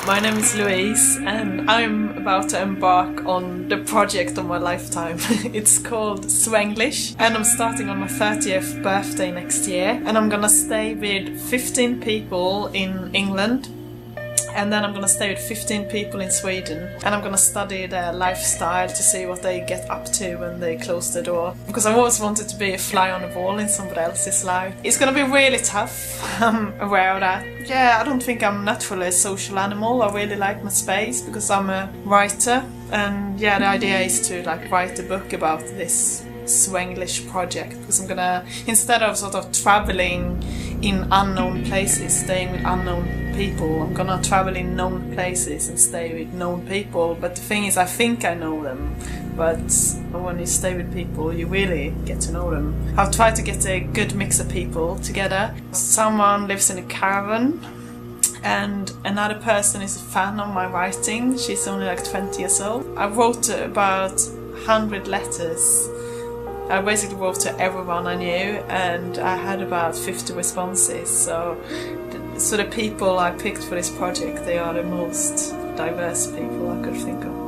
My name is Louise and I'm about to embark on the project of my lifetime. It's called Swenglish and I'm starting on my 30th birthday next year, and I'm gonna stay with 15 people in England, and then I'm gonna stay with 15 people in Sweden, and I'm gonna study their lifestyle to see what they get up to when they close the door. Because I've always wanted to be a fly on the wall in somebody else's life. It's gonna be really tough, I'm aware of that. Yeah, I don't think I'm naturally a social animal. I really like my space because I'm a writer, and yeah, the idea is to write a book about this Swenglish project, because I'm gonna, instead of sort of traveling in unknown places, staying with unknown people, I'm gonna travel in known places and stay with known people. But the thing is, I think I know them, but when you stay with people you really get to know them. I've tried to get a good mix of people together. Someone lives in a caravan and another person is a fan of my writing. She's only like 20 years old. I wrote about 100 letters. I basically wrote to everyone I knew, and I had about 50 responses. So the people I picked for this project, they are the most diverse people I could think of.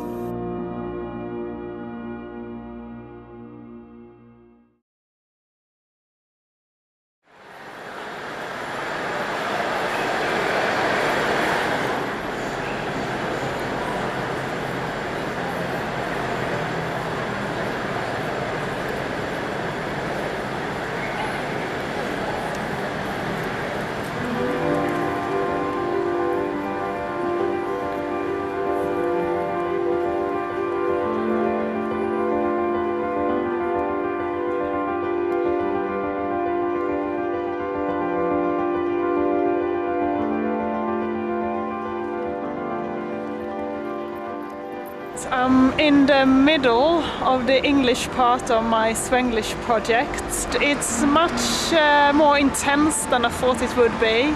I'm in the middle of the English part of my Swenglish project. It's much more intense than I thought it would be.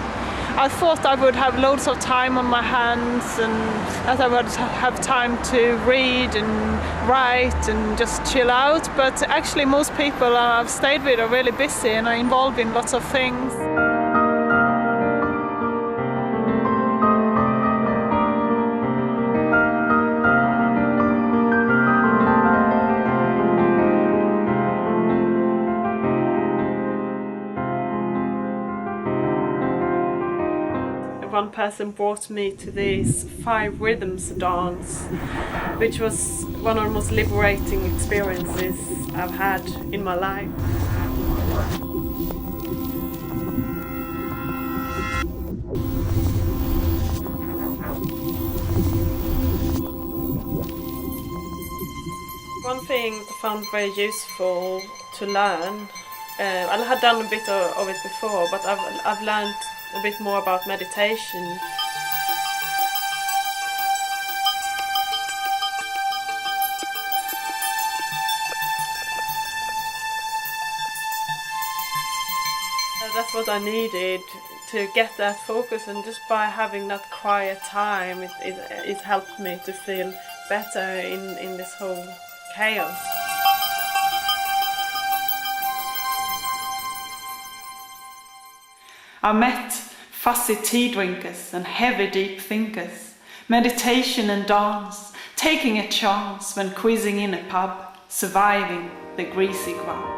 I thought I would have loads of time on my hands and that I would have time to read and write and just chill out, but actually most people I've stayed with are really busy and are involved in lots of things. One person brought me to this 5 rhythms dance, which was one of the most liberating experiences I've had in my life. One thing I found very useful to learn, I had done a bit of it before, but I've learned a bit more about meditation. That's what I needed to get that focus, and just by having that quiet time it helped me to feel better in this whole chaos. I met fussy tea drinkers and heavy deep thinkers, meditation and dance, taking a chance when quizzing in a pub, surviving the greasy grub.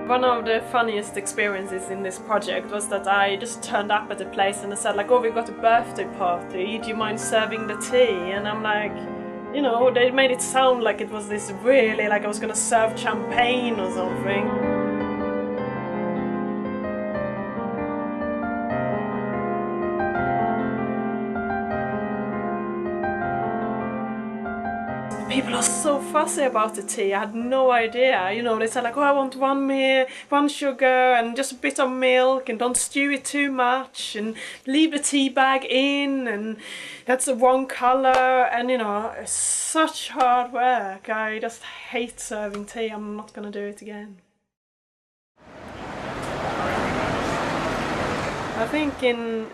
One of the funniest experiences in this project was that I just turned up at a place and I said like, oh, we've got a birthday party, do you mind serving the tea? And I'm like, you know, they made it sound like it was this really, like I was gonna serve champagne or something. People are so fussy about the tea. I had no idea. You know, they said like, oh, I want one sugar and just a bit of milk, and don't stew it too much, and leave the tea bag in, and that's the wrong colour, and you know, it's such hard work. I just hate serving tea. I'm not gonna do it again. I think in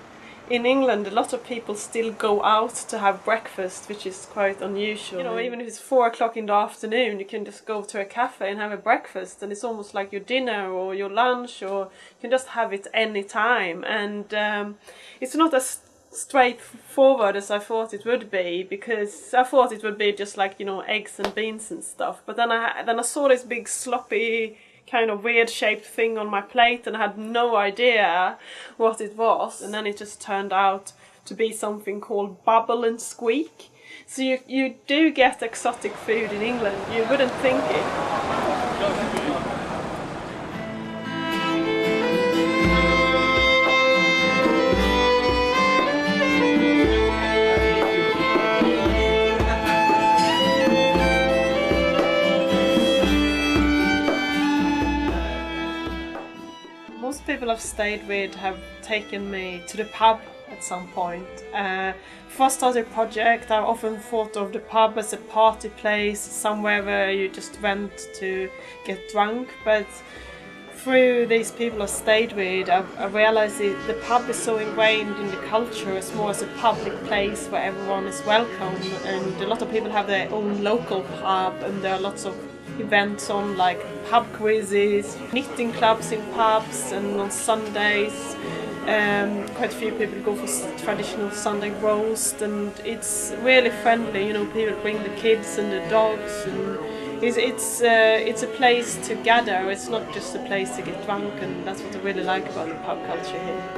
in England, a lot of people still go out to have breakfast, which is quite unusual. You know, even if it's 4 o'clock in the afternoon, you can just go to a cafe and have a breakfast, and it's almost like your dinner or your lunch, or you can just have it any time. And it's not as straightforward as I thought it would be, because I thought it would be just like, you know, eggs and beans and stuff. But then I saw this big sloppy kind of weird shaped thing on my plate, and I had no idea what it was, and then it just turned out to be something called bubble and squeak. So you do get exotic food in England, you wouldn't think it. Most people I've stayed with have taken me to the pub at some point. Before I started a project, I often thought of the pub as a party place, somewhere where you just went to get drunk. But through these people I've stayed with, I realised the pub is so ingrained in the culture as more as a public place where everyone is welcome, and a lot of people have their own local pub, and there are lots of events on, like pub quizzes, knitting clubs in pubs, and on Sundays quite a few people go for traditional Sunday roast, and it's really friendly, you know, people bring the kids and the dogs, and it's a place to gather, it's not just a place to get drunk, and that's what I really like about the pub culture here.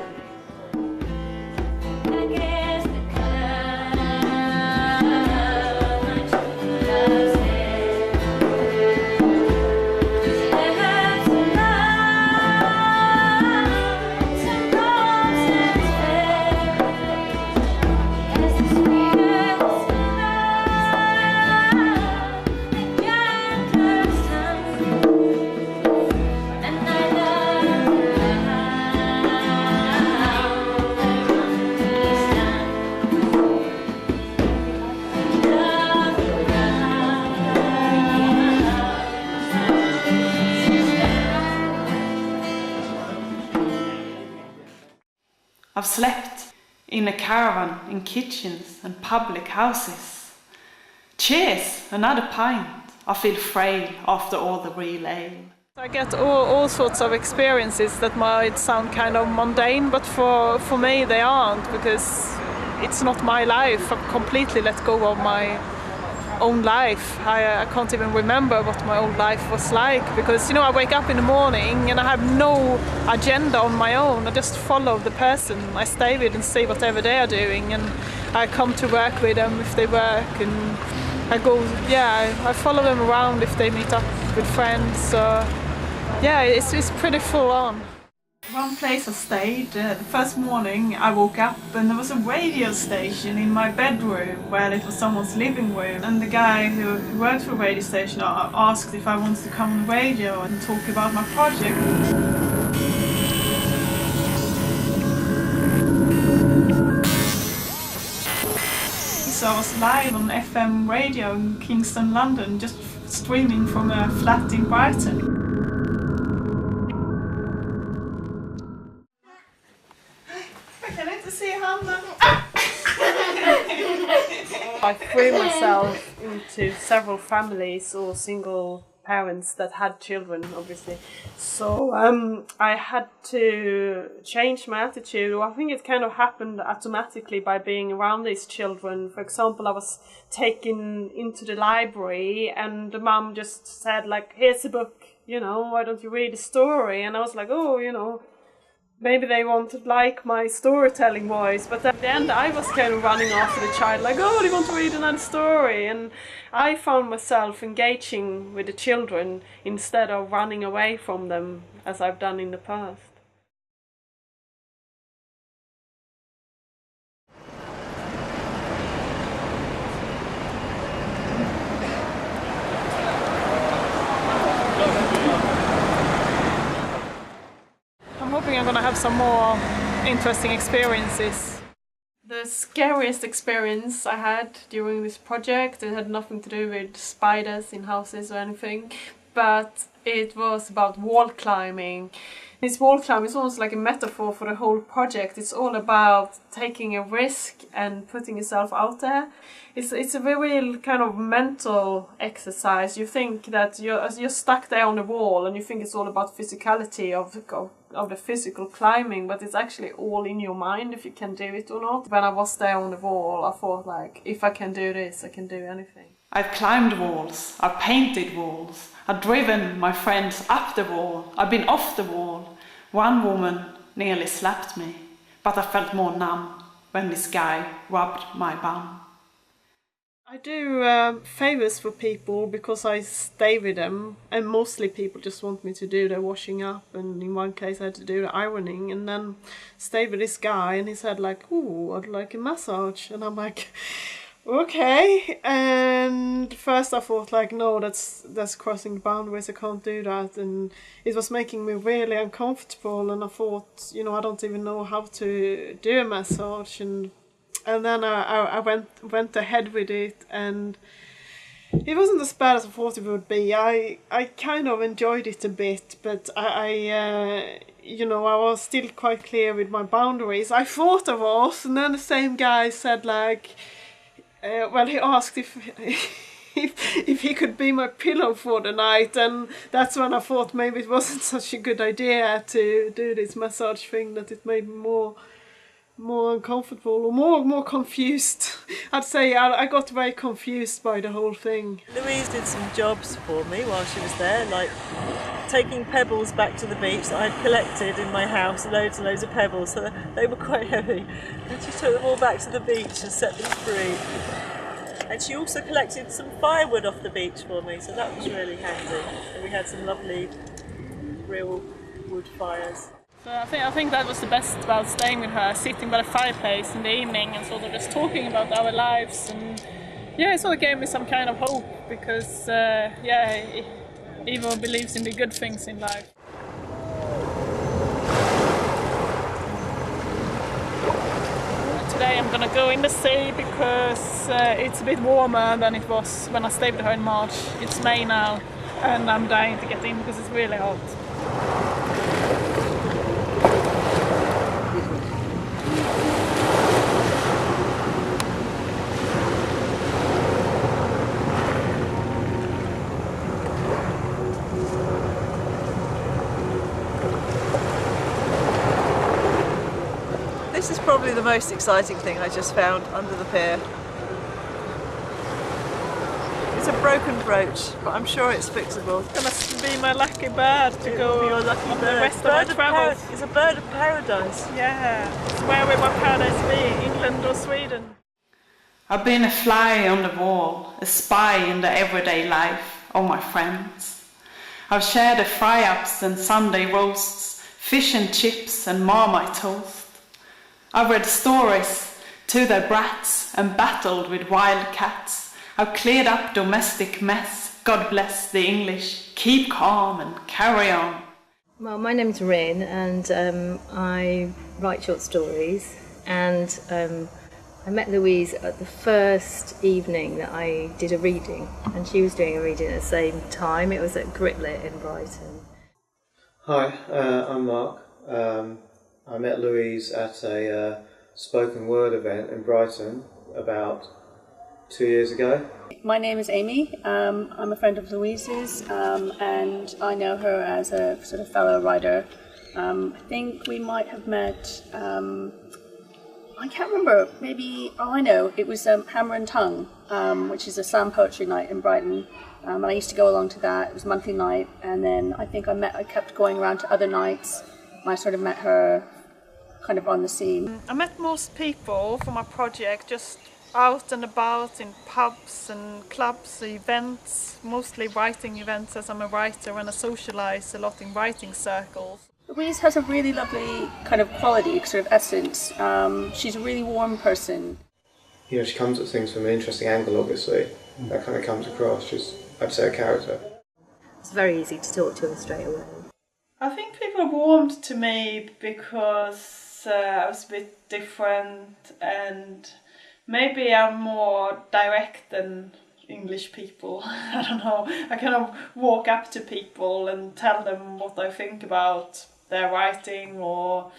I've slept in a caravan, in kitchens and public houses. Cheers, another pint. I feel frail after all the real ale. I get all sorts of experiences that might sound kind of mundane, but for me they aren't, because it's not my life. I've completely let go of my own life. I can't even remember what my old life was like, because, you know, I wake up in the morning and I have no agenda on my own. I just follow the person I stay with and see whatever they are doing, and I come to work with them if they work, and I follow them around if they meet up with friends. So yeah, it's pretty full on. One place I stayed, the first morning I woke up and there was a radio station in my bedroom, where it was someone's living room, and the guy who worked for the radio station asked if I wanted to come on the radio and talk about my project. So I was live on FM radio in Kingston, London, just streaming from a flat in Brighton. I threw myself into several families or single parents that had children, obviously. So I had to change my attitude. I think it kind of happened automatically by being around these children. For example, I was taken into the library and the mum just said, like, here's a book, you know, why don't you read a story? And I was like, oh, you know, maybe they won't like my storytelling voice, but at the end I was kind of running after the child, like, oh, do you want to read another story? And I found myself engaging with the children instead of running away from them as I've done in the past. I'm going to have some more interesting experiences. The scariest experience I had during this project, it had nothing to do with spiders in houses or anything, but it was about wall climbing. This wall climb is almost like a metaphor for the whole project. It's all about taking a risk and putting yourself out there. It's a very kind of mental exercise. You think that you're stuck there on the wall and you think it's all about physicality of the physical climbing, but it's actually all in your mind if you can do it or not. When I was there on the wall, I thought like, if I can do this, I can do anything. I've climbed walls, I've painted walls, I've driven my friends up the wall, I've been off the wall. One woman nearly slapped me, but I felt more numb when this guy rubbed my bum. I do favours for people because I stay with them, and mostly people just want me to do their washing up, and in one case I had to do the ironing, and then stayed with this guy and he said like, "Ooh, I'd like a massage," and I'm like, okay. And first I thought like, no, that's crossing boundaries, I can't do that, and it was making me really uncomfortable, and I thought, I don't even know how to do a massage, and then I went ahead with it, and it wasn't as bad as I thought it would be. I kind of enjoyed it a bit, but I was still quite clear with my boundaries. I thought I was, and then the same guy said like, he asked if he could be my pillow for the night, and that's when I thought maybe it wasn't such a good idea to do this massage thing, that it made me more uncomfortable or more confused. I'd say I got very confused by the whole thing. Louise did some jobs for me while she was there, like taking pebbles back to the beach that I'd collected in my house, loads and loads of pebbles, so they were quite heavy. And she took them all back to the beach and set them free. And she also collected some firewood off the beach for me, so that was really handy. And we had some lovely real wood fires. So I think that was the best about staying with her, sitting by the fireplace in the evening and sort of just talking about our lives, and it sort of gave me some kind of hope, because Ivo believes in the good things in life. Today I'm gonna go in the sea because it's a bit warmer than it was when I stayed with her in March. It's May now and I'm dying to get in because it's really hot. This is probably the most exciting thing I just found under the pier. It's a broken brooch, but I'm sure it's fixable. It's gonna be my lucky bird to go your lucky on bird. the rest of my travels. It's a bird of paradise. Yeah, where will my paradise be? England or Sweden? I've been a fly on the wall, a spy in the everyday life of my friends. I've shared the fry-ups and Sunday roasts, fish and chips and Marmite toast. I've read stories to their brats and battled with wild cats. I've cleared up domestic mess. God bless the English. Keep calm and carry on. Well, my name's Rin, and I write short stories, and I met Louise at the first evening that I did a reading, and she was doing a reading at the same time. It was at Gritlit in Brighton. Hi, I'm Mark. I met Louise at a spoken word event in Brighton about 2 years ago. My name is Amy. I'm a friend of Louise's, and I know her as a sort of fellow writer. I think we might have met, I can't remember, maybe, I know, it was Hammer and Tongue, which is a slam poetry night in Brighton. And I used to go along to that. It was a monthly night, and then I think I kept going around to other nights. I sort of met her kind of on the scene. I met most people for my project just out and about in pubs and clubs, events, mostly writing events, as I'm a writer and I socialise a lot in writing circles. Louise has a really lovely kind of quality, sort of essence. She's a really warm person. She comes at things from an interesting angle, obviously. That kind of comes across. She's, I'd say, a character. It's very easy to talk to her straight away. I think people warmed to me because I was a bit different, and maybe I'm more direct than English people. I don't know. I kind of walk up to people and tell them what I think about their writing or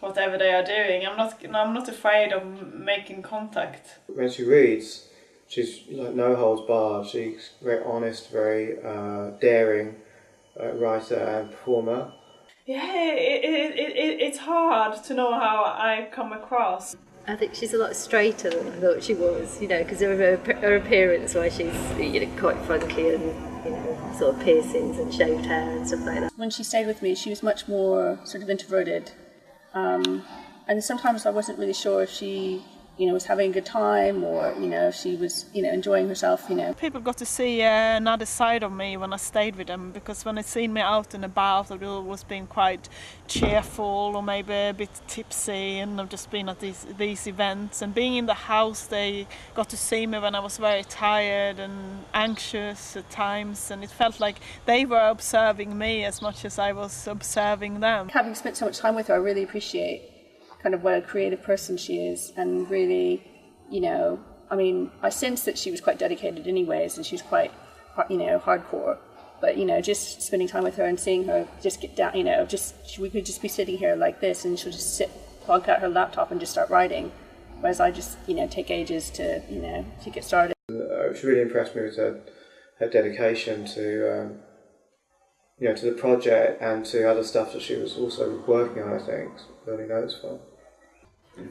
whatever they are doing. I'm not afraid of making contact. When she reads, she's like no holds barred. She's very honest, very daring writer and performer. Yeah, it's hard to know how I come across. I think she's a lot straighter than I thought she was, you know, because of her appearance, where she's, you know, quite funky and, you know, sort of piercings and shaved hair and stuff like that. When she stayed with me, she was much more sort of introverted, and sometimes I wasn't really sure if she, you know, was having a good time or, you know, if she was, you know, enjoying herself, you know. People got to see another side of me when I stayed with them, because when they seen me out and about, I've always been quite cheerful or maybe a bit tipsy, and I've just been at these events. And being in the house, they got to see me when I was very tired and anxious at times, and it felt like they were observing me as much as I was observing them. Having spent so much time with her, I really appreciate kind of what a creative person she is, and really, you know, I mean, I sensed that she was quite dedicated anyways, and she was quite, you know, hardcore, but, you know, just spending time with her and seeing her just get down, you know, we could just be sitting here like this, and she'll just plug out her laptop and just start writing, whereas I just, you know, take ages to, you know, to get started. She really impressed me with her dedication to, you know, to the project and to other stuff that she was also working on, I think. It's really noticeable.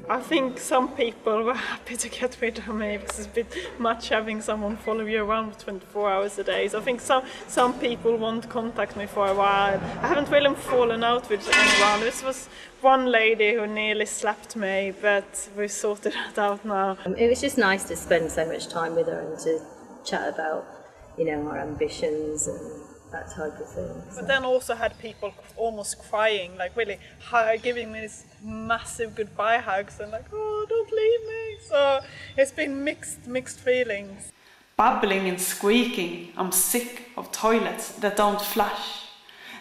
I think some people were happy to get rid of me because it's a bit much having someone follow you around for 24 hours a day. So I think some people won't contact me for a while. I haven't really fallen out with anyone. This was one lady who nearly slapped me, but we've sorted that out now. It was just nice to spend so much time with her and to chat about, you know, our ambitions and that type of thing. But then also had people almost crying, like really giving me this massive goodbye hugs and like, oh, don't leave me. So it's been mixed feelings. Bubbling and squeaking, I'm sick of toilets that don't flush,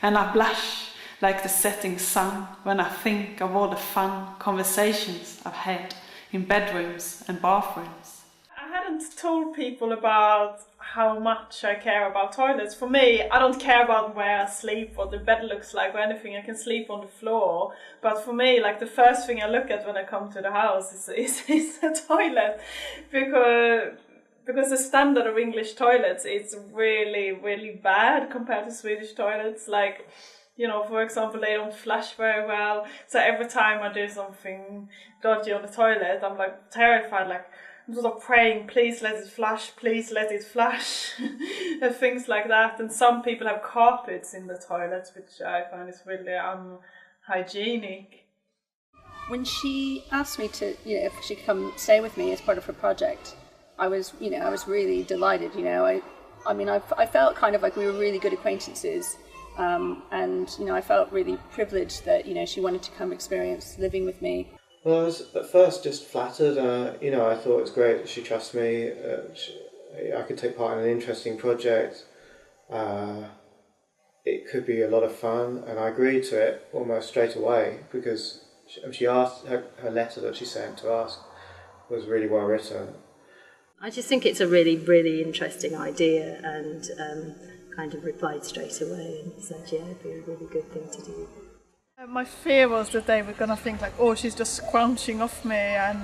and I blush like the setting sun when I think of all the fun conversations I've had in bedrooms and bathrooms. I hadn't told people about how much I care about toilets. For me, I don't care about where I sleep, what the bed looks like or anything. I can sleep on the floor. But for me, like the first thing I look at when I come to the house is the toilet. Because the standard of English toilets is really, really bad compared to Swedish toilets. Like, you know, for example, they don't flush very well. So every time I do something dodgy on the toilet, I'm like terrified, like I'm sort of praying, please let it flush, and things like that. And some people have carpets in the toilets, which I find is really unhygienic. When she asked me to, you know, if she could come stay with me as part of her project, I was really delighted. You know, I mean, I felt kind of like we were really good acquaintances, and you know, I felt really privileged that, you know, she wanted to come experience living with me. Well, I was at first just flattered. You know, I thought it was great that she trusts me. I could take part in an interesting project. It could be a lot of fun, and I agreed to it almost straight away because she asked, her letter that she sent to ask was really well written. I just think it's a really, really interesting idea, and kind of replied straight away and said, yeah, it'd be a really good thing to do. My fear was that they were going to think like, oh, she's just scrounging off me, and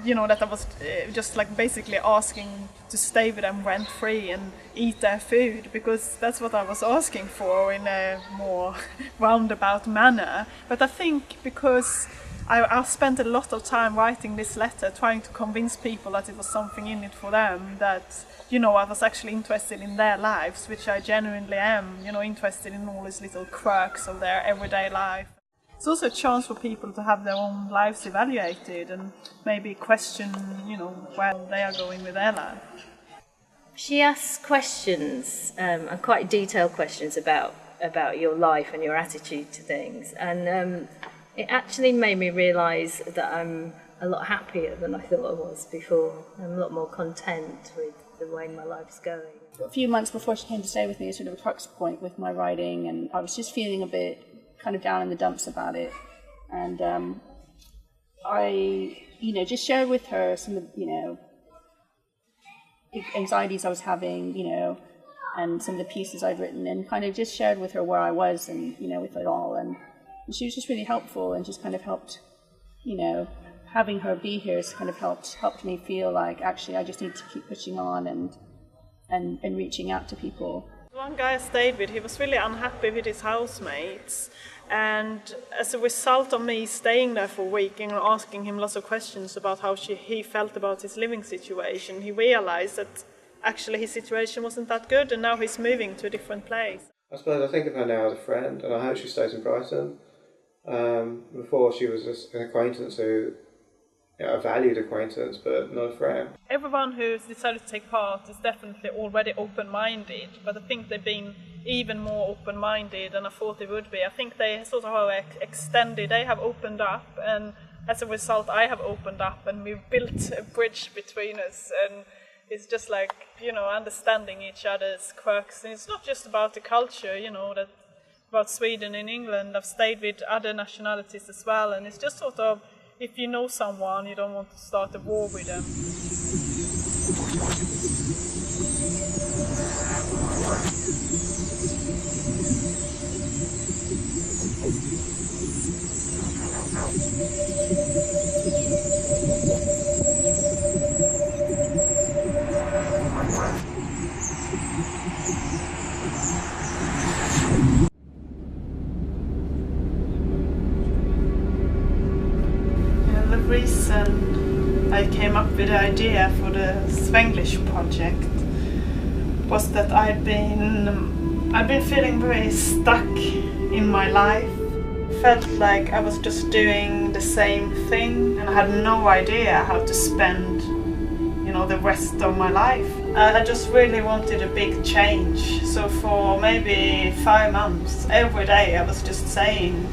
you know, that I was just like basically asking to stay with them rent-free and eat their food, because that's what I was asking for in a more roundabout manner. But I think because I spent a lot of time writing this letter, trying to convince people that it was something in it for them, that, you know, I was actually interested in their lives, which I genuinely am, you know, interested in all these little quirks of their everyday life. It's also a chance for people to have their own lives evaluated and maybe question, you know, where they are going with their life. She asks questions, and quite detailed questions about your life and your attitude to things, and it actually made me realise that I'm a lot happier than I thought I was before. I'm a lot more content with the way my life's going. A few months before she came to stay with me, sort of a crux point with my writing, and I was just feeling a bit kind of down in the dumps about it. And I, you know, just shared with her some of, you know, anxieties I was having, you know, and some of the pieces I'd written, and kind of just shared with her where I was and, you know, with it all. And she was just really helpful and just kind of helped, you know, having her be here has kind of helped me feel like actually I just need to keep pushing on and reaching out to people. One guy I stayed with, he was really unhappy with his housemates, and as a result of me staying there for a week and asking him lots of questions about how he felt about his living situation, he realised that actually his situation wasn't that good, and now he's moving to a different place. I suppose I think of her now as a friend, and I hope she stays in Brighton. Before she was just an acquaintance who, a valued acquaintance, but not a friend. Everyone who's decided to take part is definitely already open-minded, but I think they've been even more open-minded than I thought they would be. I think they sort of have extended, they have opened up, and as a result I have opened up, and we've built a bridge between us, and it's just like, you know, understanding each other's quirks. And it's not just about the culture, you know, that about Sweden and England. I've stayed with other nationalities as well, and it's just sort of, if you know someone, you don't want to start a war with them. The reason I came up with the idea for the Swenglish project was that I'd been feeling very stuck in my life. Felt like I was just doing the same thing, and I had no idea how to spend, you know, the rest of my life. I just really wanted a big change. So for maybe 5 months, every day I was just saying,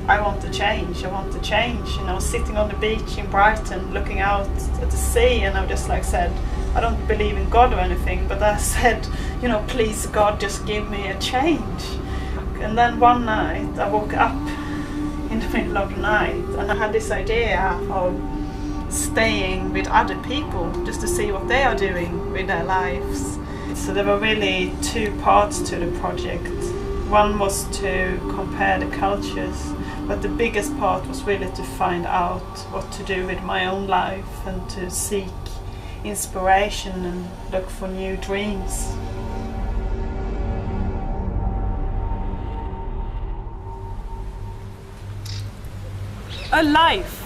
I want to change, I want to change. And I was sitting on the beach in Brighton looking out at the sea, and I just like said, I don't believe in God or anything, but I said, you know, please God, just give me a change. And then one night I woke up in the middle of the night, and I had this idea of staying with other people just to see what they are doing with their lives. So there were really 2 parts to the project. One was to compare the cultures, but the biggest part was really to find out what to do with my own life and to seek inspiration and look for new dreams. A life.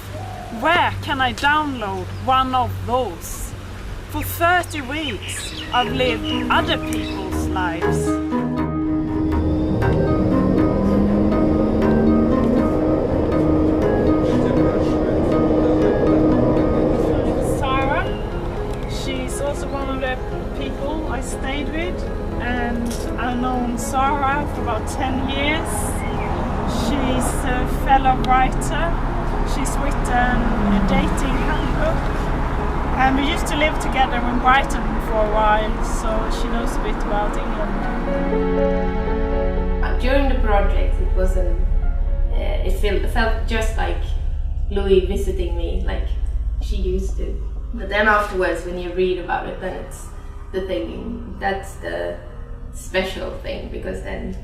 Where can I download one of those? For 30 weeks I've lived other people's lives. I stayed with, and I've known Sarah for about 10 years. She's a fellow writer. She's written a dating handbook, and we used to live together in Brighton for a while, so she knows a bit about England. During the project, it wasn't. It felt just like Louis visiting me, like she used to. But then afterwards, when you read about it, then it's the thing, that's the special thing, because then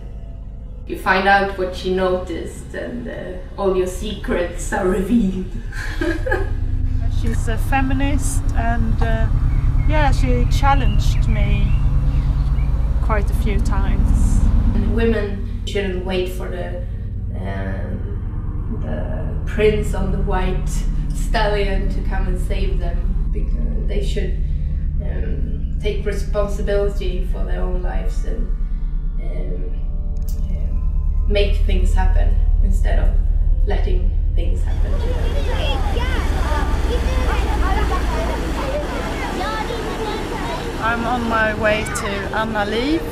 you find out what she noticed, and all your secrets are revealed. She's a feminist, and yeah, she challenged me quite a few times. And women shouldn't wait for the prince on the white stallion to come and save them, because they should take responsibility for their own lives and make things happen instead of letting things happen to them. I'm on my way to Anna Liv,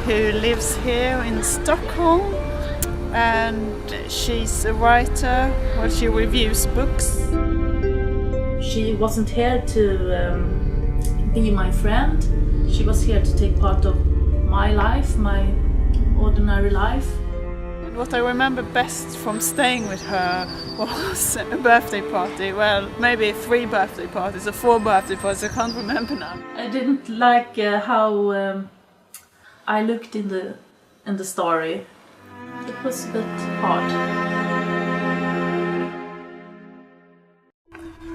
who lives here in Stockholm, and she's a writer. Well, she reviews books. She wasn't here to be my friend. She was here to take part of my life, my ordinary life. What I remember best from staying with her was a birthday party. Well, maybe 3 birthday parties or 4 birthday parties, I can't remember now. I didn't like how I looked in the story. It was a bit hard.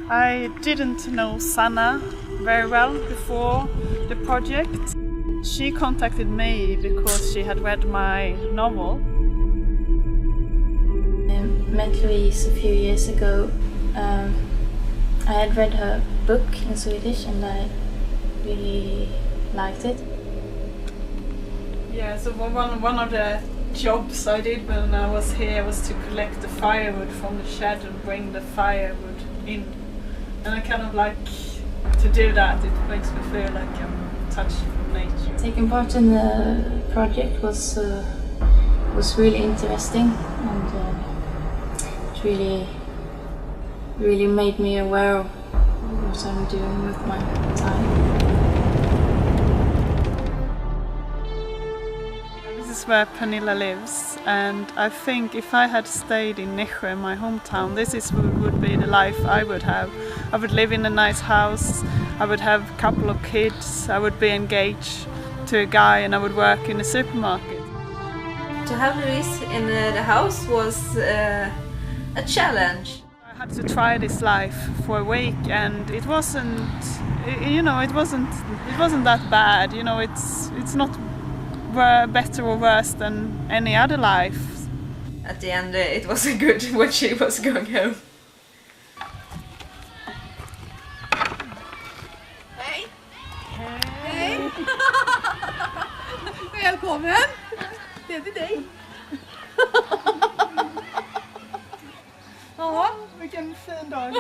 I didn't know Sanna very well before the project. She contacted me because she had read my novel. I met Louise a few years ago. I had read her book in Swedish and I really liked it. Yeah, so one of the jobs I did when I was here was to collect the firewood from the shed and bring the firewood in. And I kind of like to do that. It makes me feel like I'm touched from nature. Taking part in the project was really interesting, and it really made me aware of what I'm doing with my time. This is where Pernilla lives, and I think if I had stayed in Nässjö, my hometown, would be the life I would have. I would live in a nice house, I would have a couple of kids, I would be engaged to a guy, and I would work in a supermarket. To have Louise in the house was a challenge. I had to try this life for a week, and it wasn't that bad. You know, it's not better or worse than any other life. At the end, it was good when she was going home. Hej! Hej! Välkommen! Det är till dig. Ja, vilken fin dag.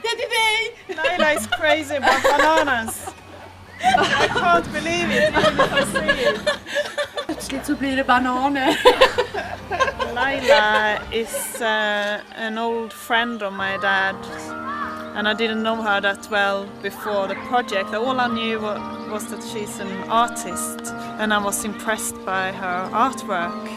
Det är till dig! Laila is crazy about bananas. I can't believe it, even if I see it. Plötsligt så blir det bananer. Laila is an old friend of my dad, and I didn't know her that well before the project. All I knew was that she's an artist, and I was impressed by her artwork.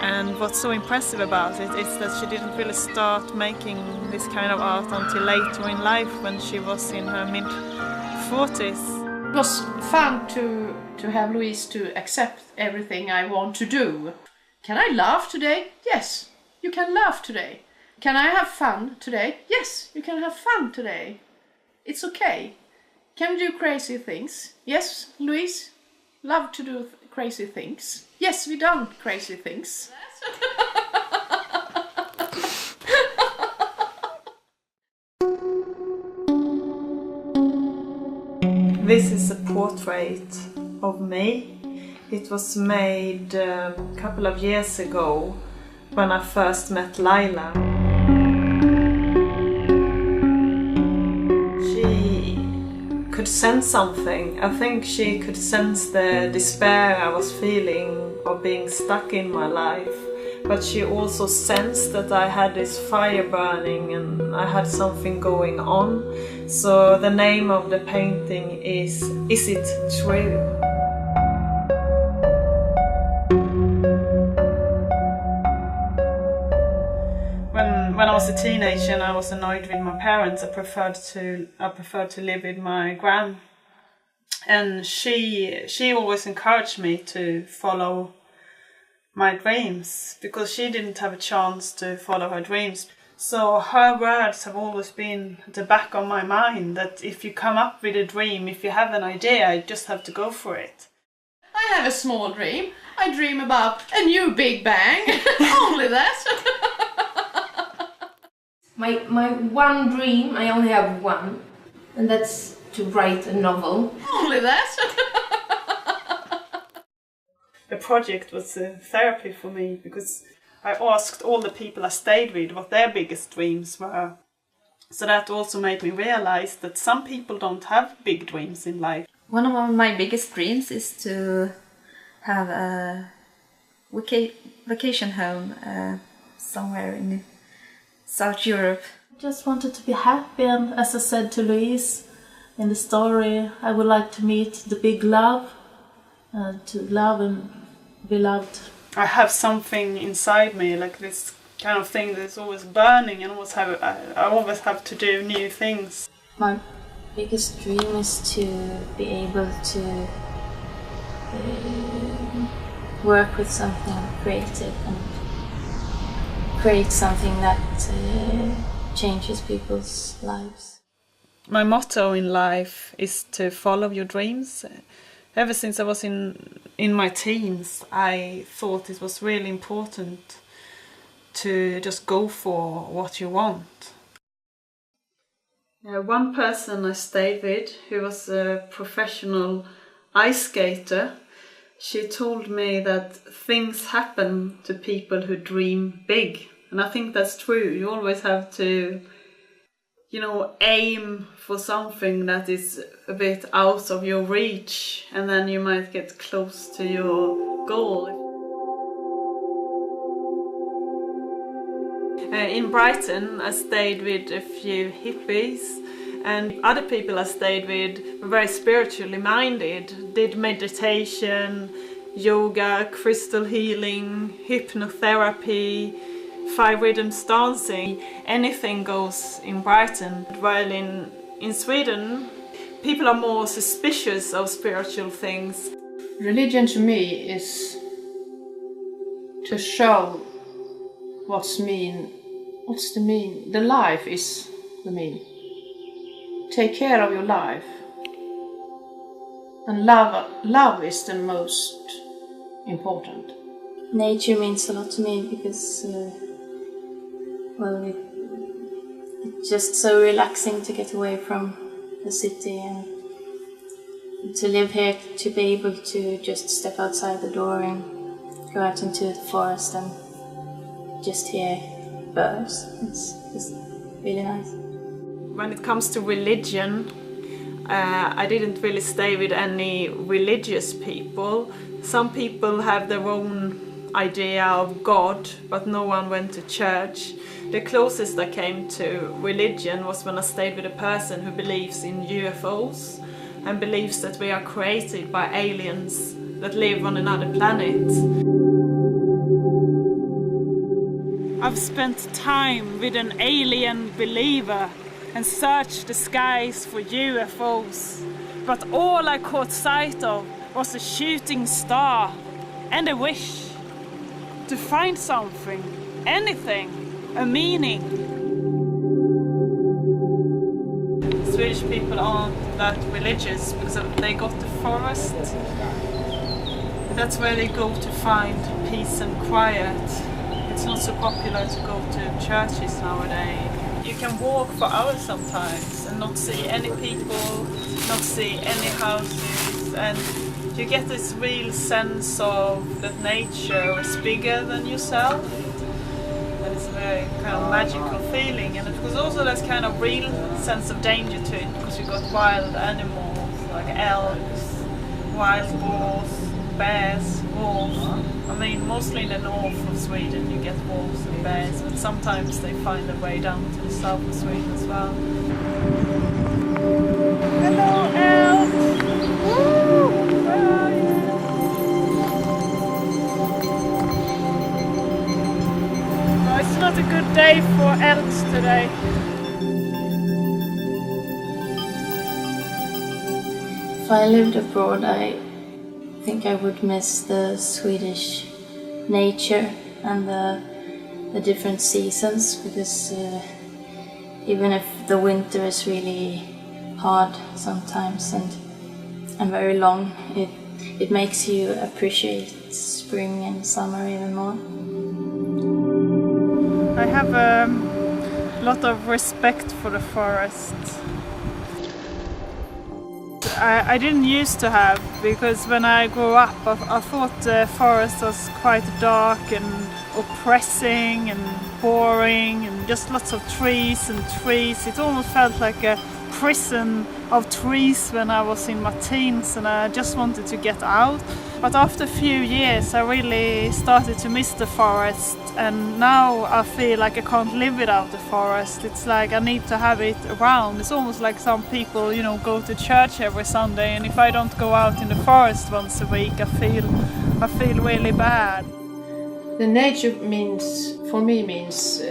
And what's so impressive about it is that she didn't really start making this kind of art until later in life, when she was in her mid-40s. It was fun to have Louise to accept everything I want to do. Can I laugh today? Yes, you can laugh today. Can I have fun today? Yes, you can have fun today. It's okay. Can we do crazy things? Yes, Louise, love to do crazy things. Yes, we done crazy things. This is a portrait of me. It was made a couple of years ago when I first met Laila. She could sense something. I think she could sense the despair I was feeling of being stuck in my life. But she also sensed that I had this fire burning and I had something going on. So the name of the painting is It True? When I was a teenager and I was annoyed with my parents, I preferred to live with my gran. And she always encouraged me to follow my dreams, because she didn't have a chance to follow her dreams. So her words have always been at the back of my mind, that if you come up with a dream, if you have an idea, you just have to go for it. I have a small dream. I dream about a new Big Bang. Only that. My one dream, I only have one, and that's to write a novel. Only that. The project was a therapy for me, because I asked all the people I stayed with what their biggest dreams were. So that also made me realize that some people don't have big dreams in life. One of my biggest dreams is to have a vacation home somewhere in South Europe. I just wanted to be happy, and as I said to Louise in the story, I would like to meet the big love, to love and beloved. I have something inside me, like this kind of thing that's always burning, and I always have to do new things. My biggest dream is to be able to work with something creative and create something that changes people's lives. My motto in life is to follow your dreams. Ever since I was in my teens, I thought it was really important to just go for what you want. One person I stayed with, who was a professional ice skater, she told me that things happen to people who dream big. And I think that's true. You always have to, aim for something that is a bit out of your reach, and then you might get close to your goal. In Brighton, I stayed with a few hippies, and other people I stayed with were very spiritually minded, did meditation, yoga, crystal healing, hypnotherapy, 5 rhythms dancing. Anything goes in Brighton. While in Sweden, people are more suspicious of spiritual things. Religion to me is to show what's the mean. The life is the mean. Take care of your life. And love is the most important. Nature means a lot to me because, it's just so relaxing to get away from the city and to live here, to be able to just step outside the door and go out into the forest and just hear birds. It's just really nice. When it comes to religion, I didn't really stay with any religious people. Some people have their own idea of God, but no one went to church. The closest I came to religion was when I stayed with a person who believes in UFOs and believes that we are created by aliens that live on another planet. I've spent time with an alien believer and searched the skies for UFOs, but all I caught sight of was a shooting star and a wish to find something, anything, a meaning. Swedish people aren't that religious because they got the forest. That's where they go to find peace and quiet. It's not so popular to go to churches nowadays. You can walk for hours sometimes and not see any people, not see any houses, and you get this real sense of that nature is bigger than yourself. And it's a very kind of magical feeling, and it was also this kind of real sense of danger to it because you got wild animals like elks, wild boars, bears, wolves. I mean, mostly in the north of Sweden you get wolves and bears, but sometimes they find their way down to the south of Sweden as well. Hello, elk! Woo! Where are you? No, it's not a good day for elks today. If I lived abroad, I think I would miss the Swedish nature and the different seasons, because even if the winter is really hard sometimes and very long, it makes you appreciate spring and summer even more. I have a lot of respect for the forest. I didn't used to have, because when I grew up I thought the forest was quite dark and oppressing and boring and just lots of trees and trees. It almost felt like a prison of trees when I was in my teens, and I just wanted to get out. But after a few years I really started to miss the forest, and now I feel like I can't live without the forest. It's like I need to have it around. It's almost like some people, go to church every Sunday, and if I don't go out in the forest once a week I feel I feel really bad. The nature means, for me, means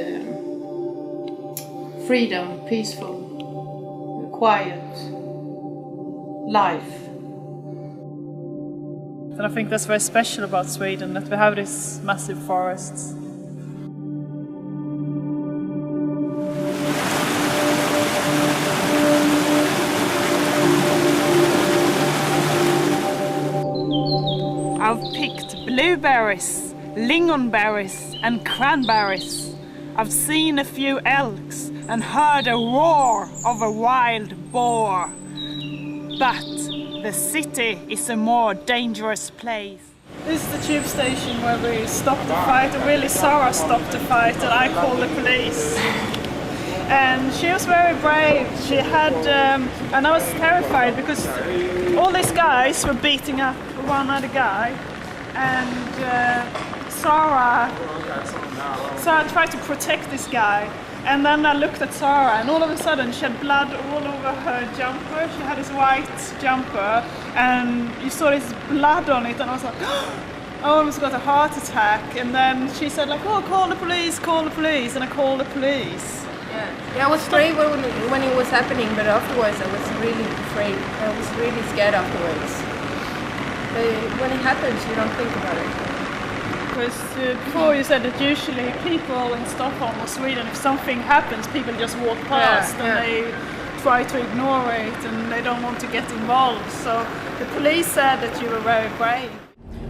freedom, peaceful, quiet life. And I think that's very special about Sweden, that we have these massive forests. I've picked blueberries, lingonberries and cranberries. I've seen a few elks and heard a roar of a wild boar. But the city is a more dangerous place. This is the tube station where we stopped the fight, and really Sarah stopped the fight, and I called the police. And she was very brave. She had, and I was terrified because all these guys were beating up one other guy, and Sarah tried to protect this guy. And then I looked at Sarah, and all of a sudden she had blood all over her jumper. She had this white jumper, and you saw this blood on it, and I was like, I almost got a heart attack. And then she said like, oh, call the police, and I called the police. Yeah, I was afraid when it was happening, but afterwards I was really afraid. I was really scared afterwards. But when it happens, you don't think about it. Because before you said that usually people in Stockholm or Sweden, if something happens, people just walk past and they try to ignore it and they don't want to get involved. So the police said that you were very brave.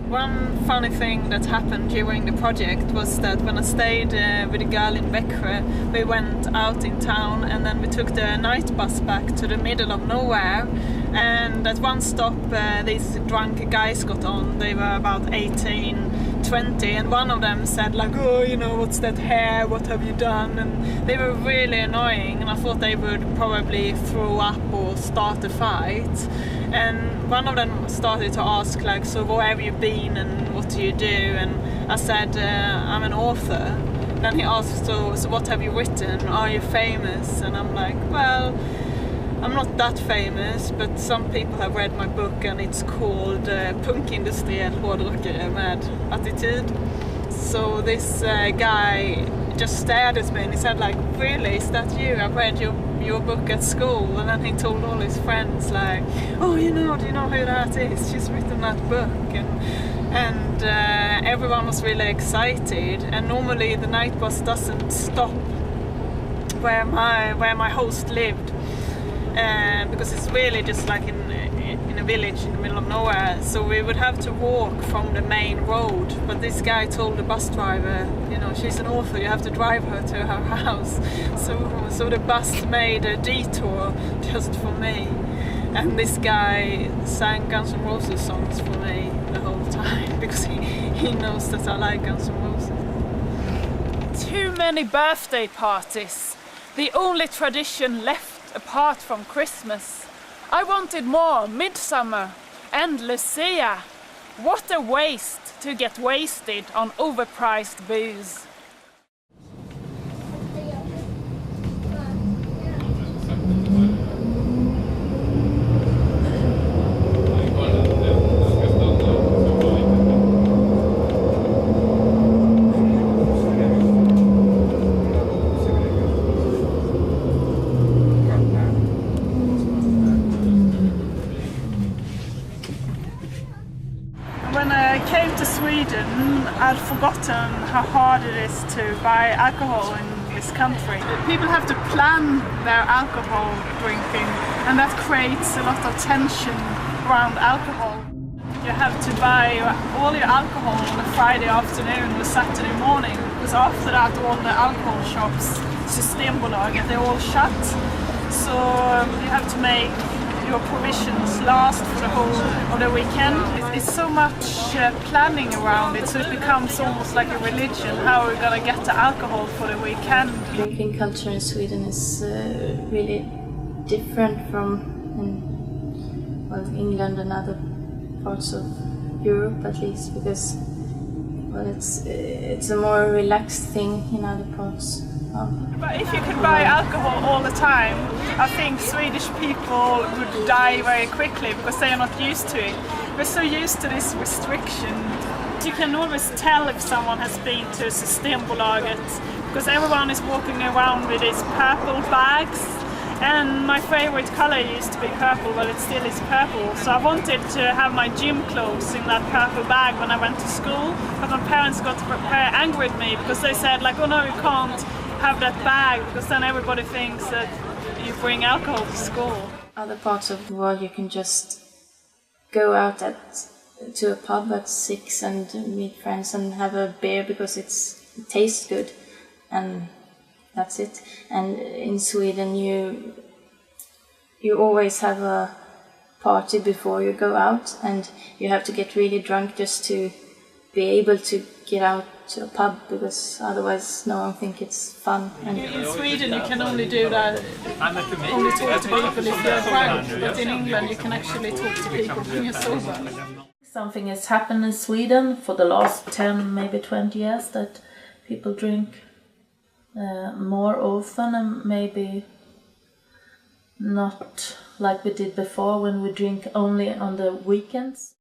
One funny thing that happened during the project was that when I stayed with a girl in Växjö, we went out in town and then we took the night bus back to the middle of nowhere. And at one stop, these drunk guys got on. They were about 18, 20, and one of them said like, oh, you know, what's that hair? What have you done? And they were really annoying, and I thought they would probably throw up or start a fight. And one of them started to ask like, so where have you been and what do you do? And I said, I'm an author. Then he asked, so what have you written? Are you famous? And I'm like, well, I'm not that famous, but some people have read my book, and it's called Punkindustriell hårdrockare med attityd. So this guy just stared at me and he said like, really, is that you? I read your book at school. And then he told all his friends like, oh, do you know who that is? She's written that book. And everyone was really excited. And normally the night bus doesn't stop where my host lived. Because it's really just like in a village in the middle of nowhere, so we would have to walk from the main road. But this guy told the bus driver, she's an author, you have to drive her to her house. So the bus made a detour just for me, and this guy sang Guns N' Roses songs for me the whole time because he knows that I like Guns N' Roses. Too many birthday parties, the only tradition left apart from Christmas. I wanted more Midsummer and Lucia. What a waste to get wasted on overpriced booze. When I came to Sweden, I'd forgotten how hard it is to buy alcohol in this country. People have to plan their alcohol drinking, and that creates a lot of tension around alcohol. You have to buy all your alcohol on a Friday afternoon or Saturday morning, because after that all the alcohol shops, Systembolaget, they're all shut. So you have to make your provisions last for the whole of the weekend. It's so much planning around it, so it becomes almost like a religion. How are we going to get the alcohol for the weekend? Drinking culture in Sweden is really different from England and other parts of Europe, at least, because it's a more relaxed thing in other parts. But if you could buy alcohol all the time, I think Swedish people would die very quickly because they are not used to it. We're so used to this restriction. You can always tell if someone has been to Systembolaget because everyone is walking around with these purple bags. And my favorite color used to be purple, well it still is purple. So I wanted to have my gym clothes in that purple bag when I went to school. But my parents got very angry with me because they said like, oh no, you can't have that bag because then everybody thinks that you bring alcohol to school. Other parts of the world you can just go out to a pub at 6 and meet friends and have a beer because it tastes good. And that's it. And in Sweden you always have a party before you go out, and you have to get really drunk just to be able to get out to a pub because otherwise no one thinks it's fun. And in Sweden you can only do that, only talk to people if you're drunk, but in England you can actually talk to people when you're sober. Something has happened in Sweden for the last 10, maybe 20 years that people drink more often and maybe not like we did before when we drink only on the weekends.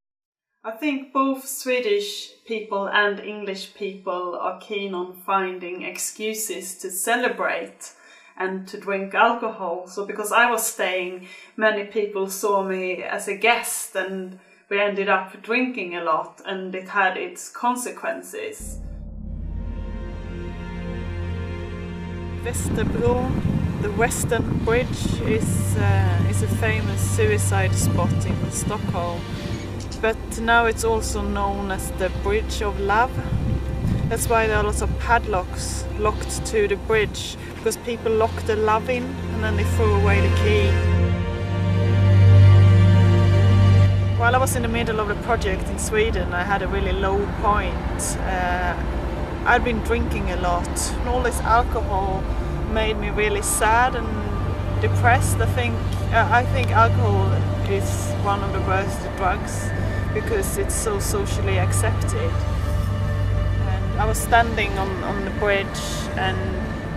I think both Swedish people and English people are keen on finding excuses to celebrate and to drink alcohol. So because I was staying, many people saw me as a guest and we ended up drinking a lot and it had its consequences. Västerbro, the Western Bridge, is a famous suicide spot in Stockholm. But now it's also known as the Bridge of Love. That's why there are lots of padlocks locked to the bridge, because people lock the love in and then they throw away the key. While I was in the middle of the project in Sweden, I had a really low point. I'd been drinking a lot, and all this alcohol made me really sad and depressed. I think alcohol is one of the worst drugs because it's so socially accepted. And I was standing on the bridge, and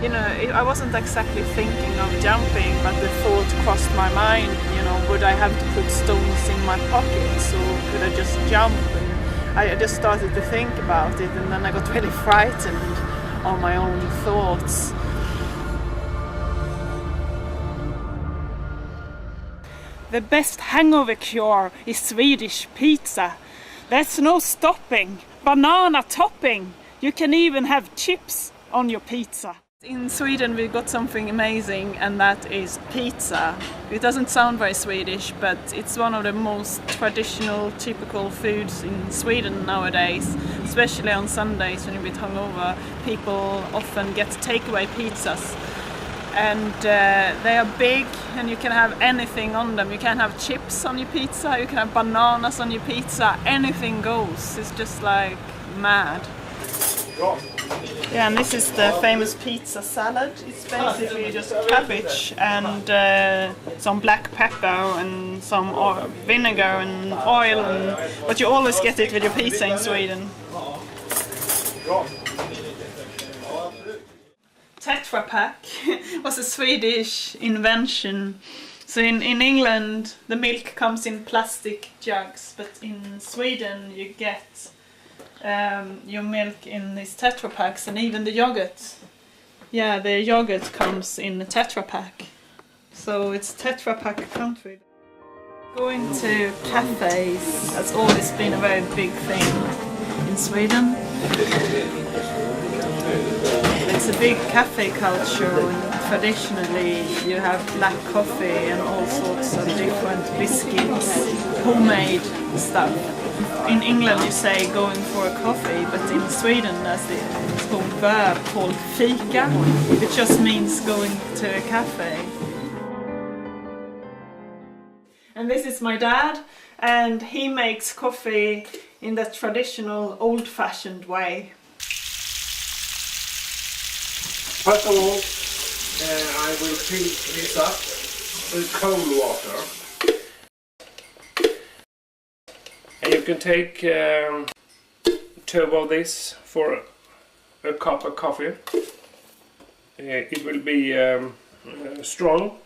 you know, I wasn't exactly thinking of jumping, but the thought crossed my mind, you know, would I have to put stones in my pockets or could I just jump? And I just started to think about it, and then I got really frightened on my own thoughts. The best hangover cure is Swedish pizza. There's no stopping. Banana topping. You can even have chips on your pizza. In Sweden we got something amazing, and that is pizza. It doesn't sound very Swedish, but it's one of the most traditional, typical foods in Sweden nowadays. Especially on Sundays when you're a bit hungover, people often get takeaway pizzas. And they are big, and you can have anything on them. You can have chips on your pizza, you can have bananas on your pizza, anything goes. It's just like mad. Yeah, and this is the famous pizza salad. It's basically just cabbage and some black pepper and some vinegar and oil, but you always get it with your pizza in Sweden. Tetra Pak was a Swedish invention. So in England the milk comes in plastic jugs, but in Sweden you get your milk in these Tetra Paks, and even the yogurt. Yeah, the yogurt comes in a Tetra Pak. So it's Tetra Pak country. Going to cafes has always been a very big thing in Sweden. It's a big cafe culture, and traditionally you have black coffee and all sorts of different biscuits, homemade stuff. In England you say going for a coffee, but in Sweden there's this whole verb called fika, which just means going to a cafe. And this is my dad, and he makes coffee in the traditional old-fashioned way. First of all, I will fill this up with cold water. And you can take 2 of this for a cup of coffee. it will be strong.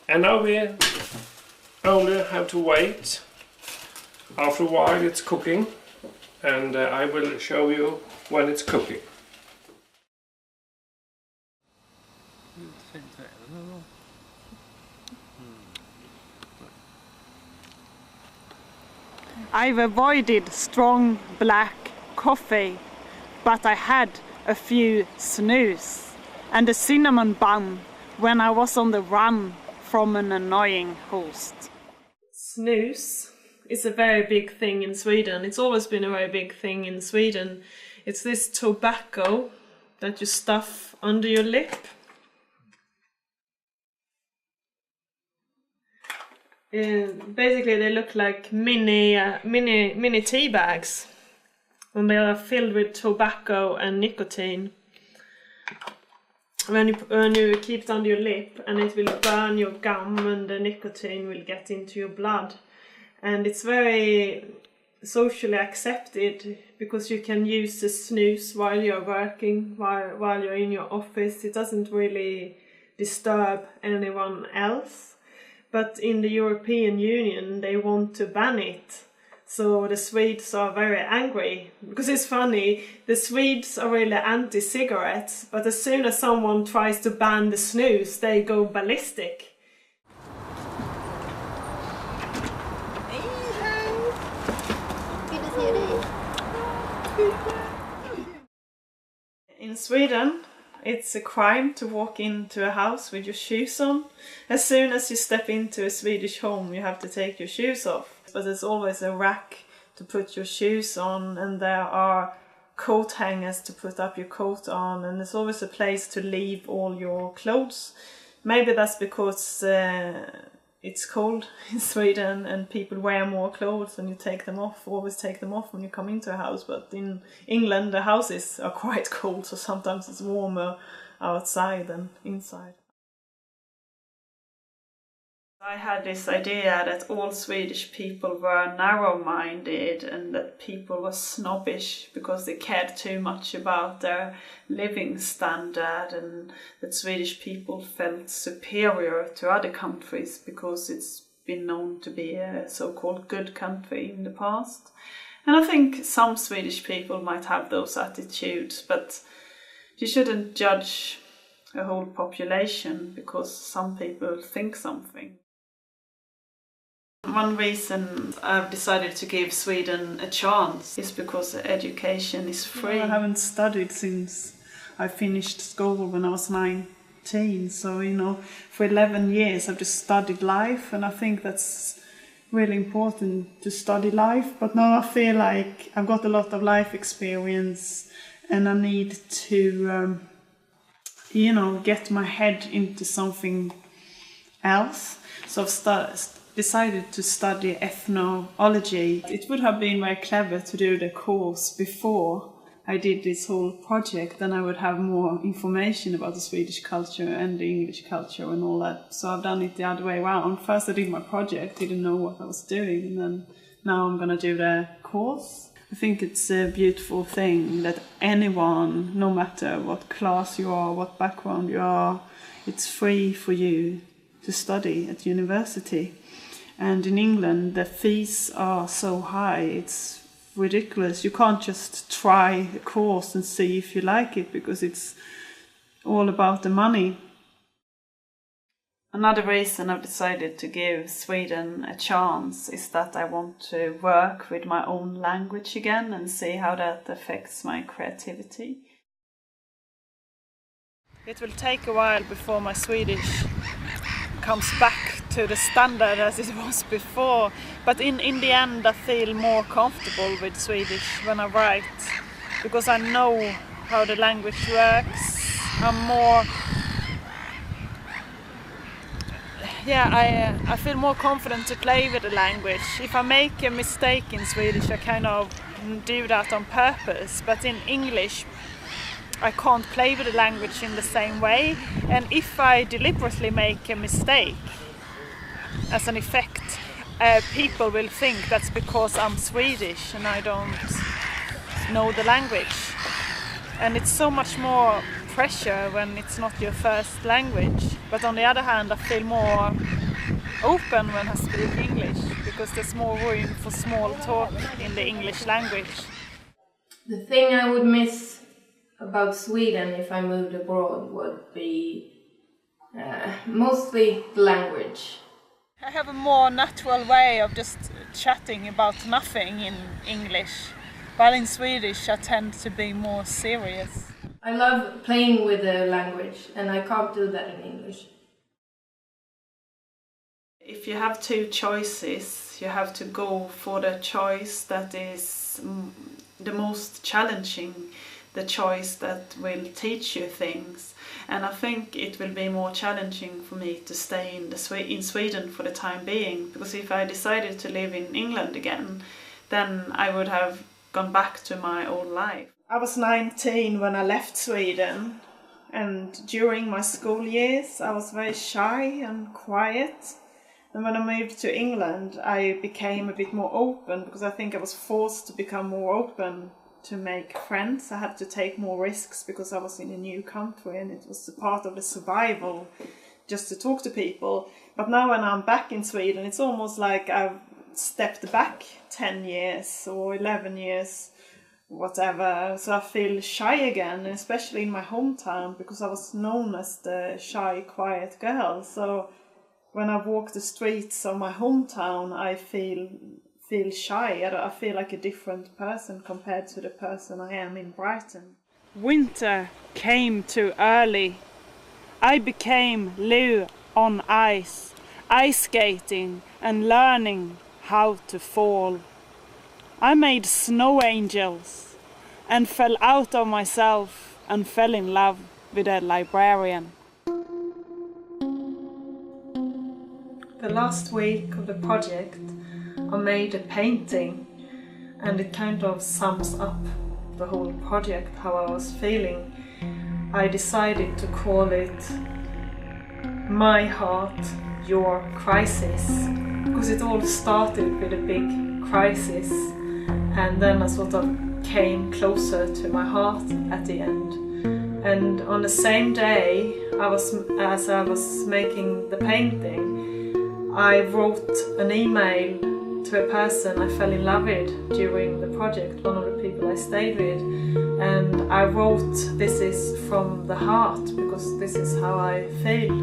And now we only have to wait. After a while it's cooking, and I will show you when it's cooking. I've avoided strong black coffee, but I had a few snus and a cinnamon bun when I was on the run from an annoying host. Snus is a very big thing in Sweden. It's always been a very big thing in Sweden. It's this tobacco that you stuff under your lip. Basically they look like mini tea bags, and they are filled with tobacco and nicotine. When you keep it under your lip, and it will burn your gum, and the nicotine will get into your blood. And it's very socially accepted because you can use the snus while you're working, while you're in your office. It doesn't really disturb anyone else. But in the European Union they want to ban it. So the Swedes are very angry, because it's funny, the Swedes are really anti-cigarettes, but as soon as someone tries to ban the snus, they go ballistic. In Sweden, it's a crime to walk into a house with your shoes on. As soon as you step into a Swedish home, you have to take your shoes off. But there's always a rack to put your shoes on, and there are coat hangers to put up your coat on, and there's always a place to leave all your clothes. Maybe that's because it's cold in Sweden and people wear more clothes and you take them off, always take them off when you come into a house. But in England the houses are quite cold, so sometimes it's warmer outside than inside. I had this idea that all Swedish people were narrow-minded and that people were snobbish because they cared too much about their living standard, and that Swedish people felt superior to other countries because it's been known to be a so-called good country in the past. And I think some Swedish people might have those attitudes, but you shouldn't judge a whole population because some people think something. One reason I've decided to give Sweden a chance is because education is free. I haven't studied since I finished school when I was 19, so for 11 years I've just studied life, and I think that's really important to study life. But now I feel like I've got a lot of life experience and I need to get my head into something else. So I've decided to study ethnology. It would have been very clever to do the course before I did this whole project, then I would have more information about the Swedish culture and the English culture and all that. So I've done it the other way around. First I did my project, didn't know what I was doing, and then now I'm going to do the course. I think it's a beautiful thing that anyone, no matter what class you are, what background you are, it's free for you to study at university. And in England the fees are so high, it's ridiculous. You can't just try a course and see if you like it, because it's all about the money. Another reason I've decided to give Sweden a chance is that I want to work with my own language again and see how that affects my creativity. It will take a while before my Swedish comes back to the standard as it was before, but in the end I feel more comfortable with Swedish when I write, because I know how the language works. I feel more confident to play with the language. If I make a mistake in Swedish, I kind of do that on purpose, but in English I can't play with the language in the same way, and if I deliberately make a mistake as an effect, people will think that's because I'm Swedish and I don't know the language. And it's so much more pressure when it's not your first language. But on the other hand, I feel more open when I speak English because there's more room for small talk in the English language. The thing I would miss about Sweden if I moved abroad would be mostly the language. I have a more natural way of just chatting about nothing in English, while in Swedish I tend to be more serious. I love playing with the language, and I can't do that in English. If you have two choices, you have to go for the choice that is the most challenging, the choice that will teach you things. And I think it will be more challenging for me to stay in Sweden for the time being, because if I decided to live in England again, then I would have gone back to my old life. I was 19 when I left Sweden, and during my school years I was very shy and quiet. And when I moved to England, I became a bit more open because I think I was forced to become more open to make friends. I had to take more risks because I was in a new country and it was a part of the survival just to talk to people. But now when I'm back in Sweden, it's almost like I've stepped back 10 years or 11 years, whatever. So I feel shy again, especially in my hometown, because I was known as the shy, quiet girl. So when I walk the streets of my hometown, I feel shy. I feel like a different person compared to the person I am in Brighton. Winter came too early. I became Lou on ice skating and learning how to fall. I made snow angels and fell out of myself and fell in love with a librarian. The last week of the project I made a painting, and it kind of sums up the whole project, how I was feeling. I decided to call it My Heart, Your Crisis, because it all started with a big crisis, and then I sort of came closer to my heart at the end. And on the same day as I was making the painting, I wrote an email to a person I fell in love with during the project, one of the people I stayed with. And I wrote, "This is from the heart, because this is how I feel."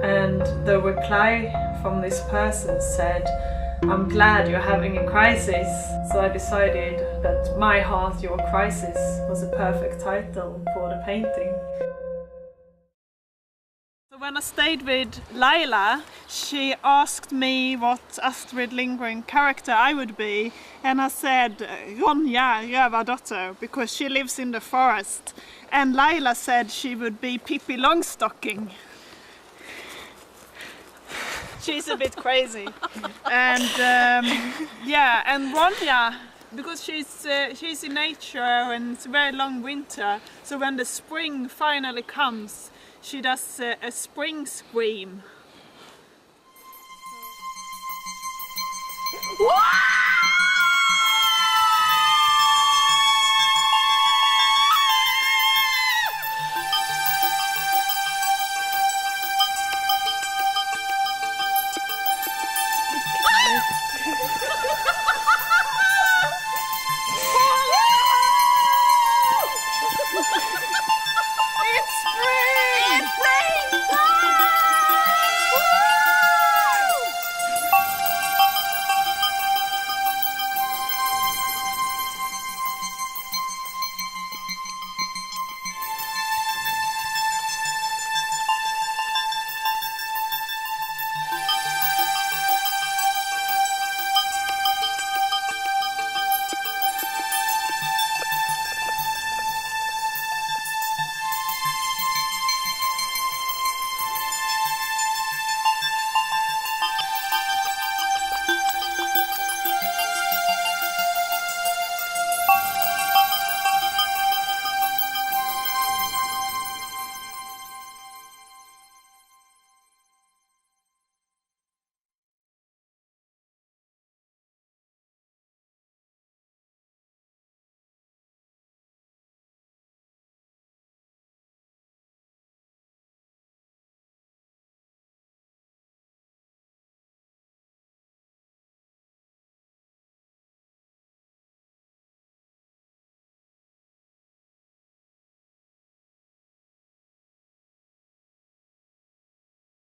And the reply from this person said, "I'm glad you're having a crisis." So I decided that My Heart, Your Crisis was a perfect title for the painting. When I stayed with Laila, she asked me what Astrid Lindgren character I would be, and I said Ronja Rövardotter, because she lives in the forest, and Laila said she would be Pippi Longstocking. She's a bit crazy. And and Ronja, because she's in nature and it's a very long winter, so when the spring finally comes, she does a spring scream.